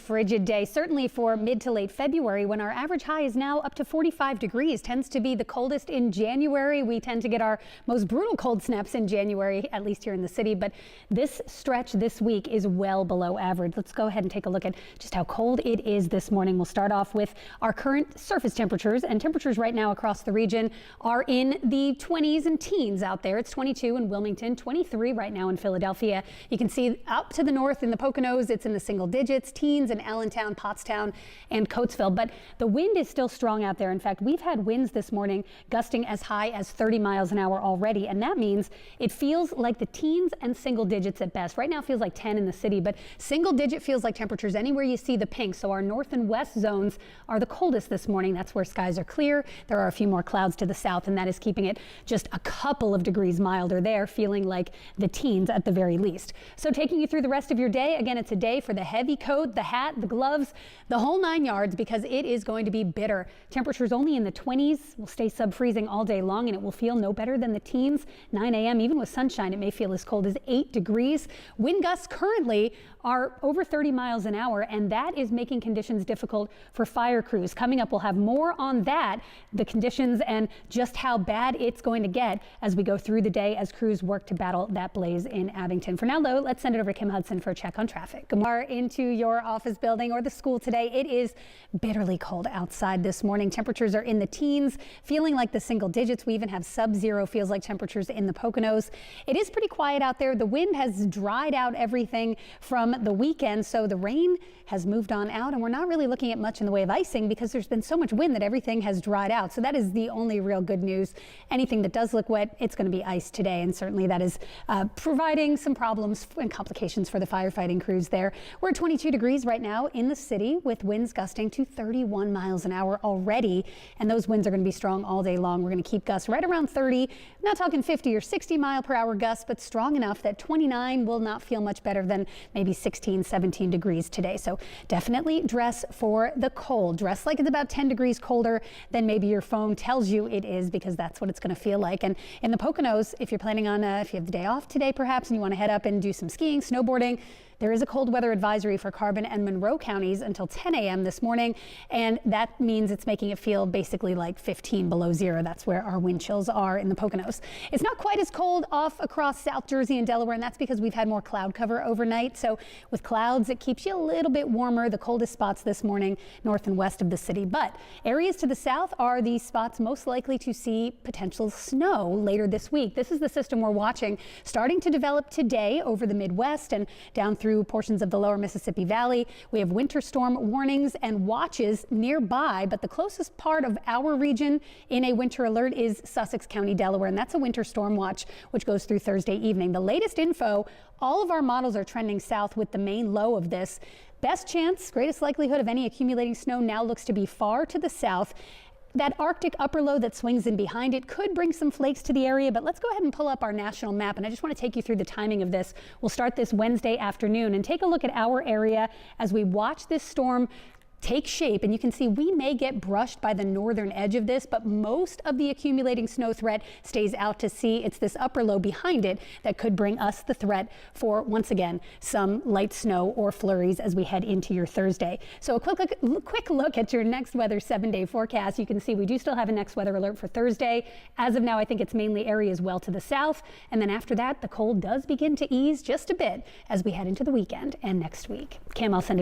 frigid day, certainly for mid to late February, when our average high is now up to 45 degrees. Tends to be the coldest in January. We tend to get our most brutal cold snaps in January, at least here in the city. But this stretch this week is well below average. Let's go ahead and take a look at just how cold it is this morning. We'll start off with our current surface temperatures, and temperatures right now across the region are in the 20s and teens out there. It's 22 in Wilmington, 23 right now in Philadelphia. You can see up to the north in the Poconos, it's in the single digits, teens in Allentown, Pottstown, and Coatesville. But the wind is still strong out there. In fact, we've had winds this morning gusting as high as 30 miles an hour already, and that means it feels like the teens and single digits at best. Right now it feels like 10 in the city, but single digit feels like temperatures anywhere you see the pink. So our north and west zones are the coldest this morning. That's where skies are clear. There are a few more clouds to the south, and that is keeping it just a couple of degrees milder there, feeling like the teens at the very least. So taking you through the rest of your day, again, it's a day for the heavy coat, the hat, the gloves, the whole 9 yards, because it is going to be bitter. Temperatures only in the 20s, will stay sub-freezing all day long, and it will feel no better than the teens. 9 a.m. even with sunshine, it may feel as cold as 8 degrees. Wind gusts currently are over 30 miles an hour, and that is making conditions difficult for fire crews. Coming up, we'll have more on that, the conditions and just how bad it's going to get as we go through the day as crews work to battle that blaze in Abington. For now, though, let's send it over to Kim Hudson for a check on traffic. Good morning. Into your office building or the school today. It is bitterly cold outside this morning. Temperatures are in the teens, feeling like the single digits. We even have sub-zero feels like temperatures in the Poconos. It is pretty quiet out there. The wind has dried out everything from the weekend, so the rain has moved on out, and we're not really looking at much in the way of icing because there's been so much wind that everything has dried out. So that is the only real good news. Anything that does look wet, it's going to be ice today, and certainly that is providing some problems and complications for the firefighting crews there. We're at 22 degrees right now in the city with winds gusting to 31 miles an hour already, and those winds are going to be strong all day long. We're going to keep gusts right around 30, not talking 50 or 60 mile per hour gusts, but strong enough that 29 will not feel much better than maybe 16, 17 degrees today. So definitely dress for the cold. Dress like it's about 10 degrees colder than maybe your phone tells you it is, because that's what it's going to feel like. And in the Poconos, if you're planning on, if you have the day off today perhaps and you want to head up and do some skiing, snowboarding, there is a cold weather advisory for Carbon and Monroe counties until 10 a.m. this morning, and that means it's making it feel basically like 15 below zero. That's where our wind chills are in the Poconos. It's not quite as cold off across South Jersey and Delaware, and that's because we've had more cloud cover overnight. So with clouds, it keeps you a little bit warmer. The coldest spots this morning north and west of the city, but areas to the south are the spots most likely to see potential snow later this week. This is the system we're watching starting to develop today over the Midwest and down through portions of the lower Mississippi Valley. We have winter storm warnings and watches nearby, but the closest part of our region in a winter alert is Sussex County, Delaware, and that's a winter storm watch which goes through Thursday evening. The latest info, all of our models are trending south with the main low of this. Best chance, greatest likelihood of any accumulating snow now looks to be far to the south. That Arctic upper low that swings in behind it could bring some flakes to the area, but let's go ahead and pull up our national map, and I just want to take you through the timing of this. We'll start this Wednesday afternoon and take a look at our area as we watch this storm take shape, and you can see we may get brushed by the northern edge of this, but most of the accumulating snow threat stays out to sea. It's this upper low behind it that could bring us the threat for, once again, some light snow or flurries as we head into your Thursday. So a quick look at your next weather 7-day forecast. You can see we do still have a next weather alert for Thursday. As of now, I think it's mainly areas well to the south, and then after that, the cold does begin to ease just a bit as we head into the weekend and next week. Kim, I'll send it